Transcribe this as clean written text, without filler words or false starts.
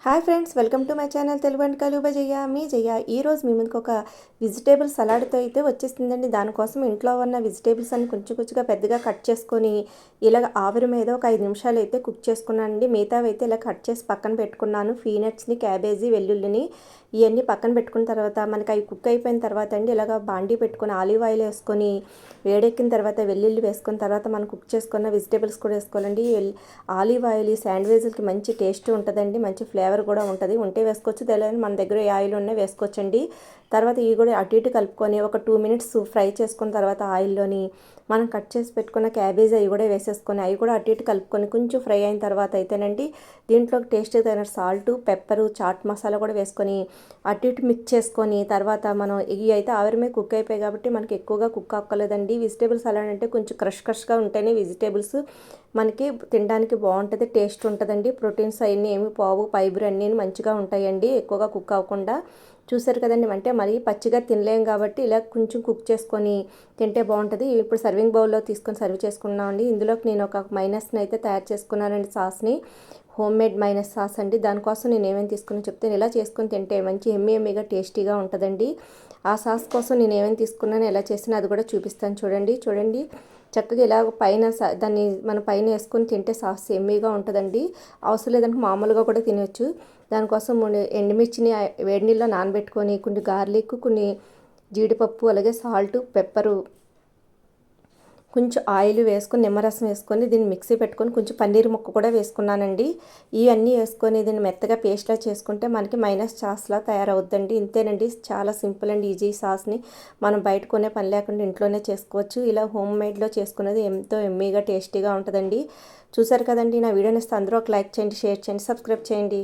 Hi friends, welcome to my channel Telugu వంటకాలు by జయ. మీ జయ ఈరోజు మీ ముందుకు ఒక వెజిటేబుల్ సలాడ్తో అయితే వచ్చేసిందండి. దానికోసం ఇంట్లో ఉన్న వెజిటేబుల్స్ అన్ని కొంచెం కొంచెంగా పెద్దగా కట్ చేసుకొని ఇలాగ ఆవిరి మీద ఒక 5 నిమిషాలు అయితే కుక్ చేసుకున్నానండి. మిగతావి అయితే ఇలా కట్ చేసి పక్కన పెట్టుకున్నాను. పీనట్స్ని, క్యాబేజీ, వెల్లుల్లిని ఇవన్నీ పక్కన పెట్టుకున్న తర్వాత మనకి అవి కుక్ అయిపోయిన తర్వాత అండి ఇలాగ బాండీ పెట్టుకొని ఆలివ్ ఆయిల్ వేసుకొని వేడెక్కిన తర్వాత వెల్లుల్లి వేసుకున్న తర్వాత మనం కుక్ చేసుకున్న వెజిటేబుల్స్ కూడా వేసుకోవాలండి. ఆలివ్ ఆయిల్ ఈ శాండ్విచ్లకి మంచి టేస్ట్ ఉంటుందండి, మంచి ఫ్లేవర్ కూడా ఉంటుంది. ఉంటే వేసుకోవచ్చు, తెలియదు మన దగ్గర ఏ ఆయిల్ ఉన్నా వేసుకోవచ్చండి. తర్వాత ఇవి కూడా అటు ఇటు కలుపుకొని ఒక 2 మినిట్స్ ఫ్రై చేసుకున్న తర్వాత ఆయిల్లోని మనం కట్ చేసి పెట్టుకున్న క్యాబేజ్ అవి కూడా వేసేసుకొని అవి కూడా అటు ఇటు కలుపుకొని కొంచెం ఫ్రై అయిన తర్వాత అయితేనండి దీంట్లో టేస్ట్ తగిన సాల్ట్, పెప్పరు, చాట్ మసాలా కూడా వేసుకొని అటు ఇటు మిక్స్ చేసుకొని తర్వాత మనం ఇవి అయితే ఆవిరి మీద కుక్ అయిపోయాయి కాబట్టి మనకి ఎక్కువగా కుక్ అవ్వలేదండి. వెజిటేబుల్స్ అలా అంటే కొంచెం క్రష్గా ఉంటేనే వెజిటేబుల్స్ మనకి తినడానికి బాగుంటుంది, టేస్ట్ ఉంటుందండి. ప్రోటీన్స్ అవన్నీ ఏమి పోవు, ఫైబర్ అన్నీ మంచిగా ఉంటాయండి ఎక్కువగా కుక్ అవ్వకుండా. చూసారు కదండి, అంటే మరీ పచ్చిగా తినలేం కాబట్టి ఇలా కొంచెం కుక్ చేసుకొని తింటే బాగుంటుంది. ఇప్పుడు సర్వింగ్ బౌల్లో తీసుకొని సర్వ్ చేసుకున్నామండి. ఇందులోకి నేను ఒక మైనస్ని అయితే తయారు చేసుకున్నానండి, సాస్ని. హోమ్ మేడ్ మైనస్ సాస్ అండి. దానికోసం నేను ఏమేమి తీసుకుని చెప్తాను. ఇలా చేసుకొని తింటే మంచి ఎమ్మీగా టేస్టీగా ఉంటుందండి. ఆ సాస్ కోసం నేను ఏమేమి తీసుకున్నాను, ఎలా చేసినా అది కూడా చూపిస్తాను. చూడండి చక్కగా ఇలా పైన దాన్ని మన పైన వేసుకొని తింటే సాస్ ఎమ్మీగా ఉంటుందండి. అవసరం లేదంటే మామూలుగా కూడా తినవచ్చు. దానికోసం ఎండుమిర్చిని వేడి నీళ్ళలో నానబెట్టుకొని కొన్ని గార్లిక్, కొన్ని జీడిపప్పు, అలాగే సాల్ట్, పెప్పరు, కొంచెం ఆయిల్ వేసుకొని నిమ్మరసం వేసుకొని దీన్ని మిక్సీ పెట్టుకొని కొంచెం పన్నీర్ ముక్క కూడా వేసుకున్నానండి. ఇవన్నీ వేసుకొని దీన్ని మెత్తగా పేస్ట్లా చేసుకుంటే మనకి మైనస్ సాస్లా తయారవుద్దండి. ఇంతేనండి, చాలా సింపుల్ అండ్ ఈజీ. సాస్ని మనం బయట కొనే పని లేకుండా ఇంట్లోనే చేసుకోవచ్చు. ఇలా హోమ్ మేడ్లో చేసుకునేది ఎంతో ఎమ్మీగా టేస్టీగా ఉంటుందండి. చూసారు కదండి, నా వీడియోని ఇస్తే అందరూ ఒక లైక్ చేయండి, షేర్ చేయండి, సబ్స్క్రైబ్ చేయండి.